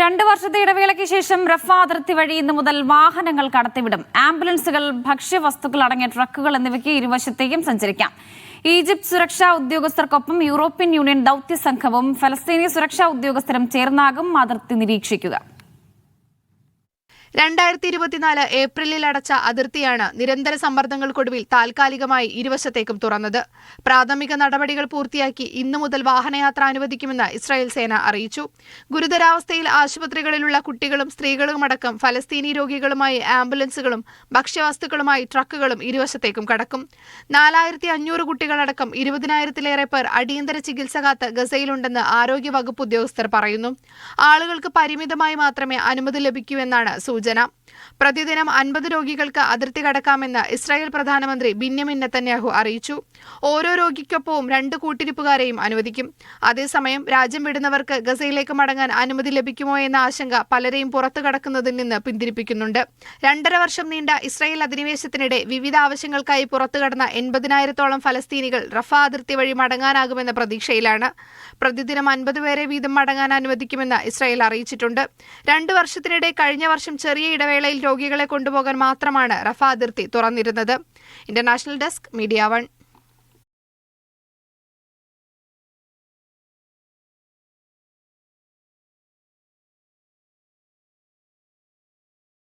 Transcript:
2 വർഷത്തെ ഇടവേളയ്ക്ക് ശേഷം റഫ അതിർത്തി വഴി ഇന്നു മുതൽ വാഹനങ്ങൾ കടത്തിവിടും. ആംബുലൻസുകൾ, ഭക്ഷ്യവസ്തുക്കൾ അടങ്ങിയ ട്രക്കുകൾ എന്നിവയ്ക്ക് ഇരുവശത്തേക്കും സഞ്ചരിക്കാം. ഈജിപ്ത് സുരക്ഷാ ഉദ്യോഗസ്ഥർക്കൊപ്പം യൂറോപ്യൻ യൂണിയൻ ദൗത്യ സംഘവും ഫലസ്തീനി സുരക്ഷാ ഉദ്യോഗസ്ഥരും ചേർന്നാകും അതിർത്തി നിരീക്ഷിക്കുക. 2024 ഏപ്രിലിൽ അടച്ച അതിർത്തിയാണ് നിരന്തര സമ്മർദ്ദങ്ങൾക്കൊടുവിൽ താൽക്കാലികമായി ഇരുവശത്തേക്കും തുറന്നത്. പ്രാഥമിക നടപടികൾ പൂർത്തിയാക്കി ഇന്നു മുതൽ വാഹനയാത്ര അനുവദിക്കുമെന്ന് ഇസ്രായേൽ സേന അറിയിച്ചു. ഗുരുതരാവസ്ഥയിൽ ആശുപത്രികളിലുള്ള കുട്ടികളും സ്ത്രീകളുമടക്കം ഫലസ്തീനി രോഗികളുമായി ആംബുലൻസുകളും ഭക്ഷ്യവസ്തുക്കളുമായി ട്രക്കുകളും ഇരുവശത്തേക്കും കടക്കും. 4500 കുട്ടികളടക്കം 20,000-ലേറെ പേർ അടിയന്തര ചികിത്സ കാത്ത് ഗസയിലുണ്ടെന്ന് ആരോഗ്യ വകുപ്പ് ഉദ്യോഗസ്ഥർ പറയുന്നു. ആളുകൾക്ക് പരിമിതമായി മാത്രമേ അനുമതി ലഭിക്കൂ എന്നാണ് സൂചന. പ്രതിദിനം 50 രോഗികൾക്ക് അതിർത്തി കടക്കാമെന്ന് ഇസ്രായേൽ പ്രധാനമന്ത്രി ബെന്യാമിൻ നെതന്യാഹു അറിയിച്ചു. ഓരോ രോഗിക്കൊപ്പവും 2 കൂട്ടിരിപ്പുകാരെയും അനുവദിക്കും. അതേസമയം രാജ്യം വിടുന്നവർക്ക് ഗസയിലേക്ക് മടങ്ങാൻ അനുമതി ലഭിക്കുമോ എന്ന ആശങ്ക പലരെയും പുറത്തു കടക്കുന്നതിൽ നിന്ന് പിന്തിരിപ്പിക്കുന്നുണ്ട്. 2.5 വർഷം നീണ്ട ഇസ്രായേൽ അധിനിവേശത്തിനിടെ വിവിധ ആവശ്യങ്ങൾക്കായി പുറത്തുകടന്ന 80,000-ഓളം ഫലസ്തീനികൾ റഫ അതിർത്തി വഴി മടങ്ങാനാകുമെന്ന പ്രതീക്ഷയിലാണ്. പ്രതിദിനം 50 പേരെ വീതം മടങ്ങാൻ അനുവദിക്കുമെന്ന് ഇസ്രായേൽ അറിയിച്ചിട്ടുണ്ട്. 2 വർഷത്തിനിടെ കഴിഞ്ഞ വർഷം ചെറിയ ഇടവേളയിൽ രോഗികളെ കൊണ്ടുപോകാൻ മാത്രമാണ് റഫ അതിർത്തി തുറന്നിരുന്നത്. International desk, media 1.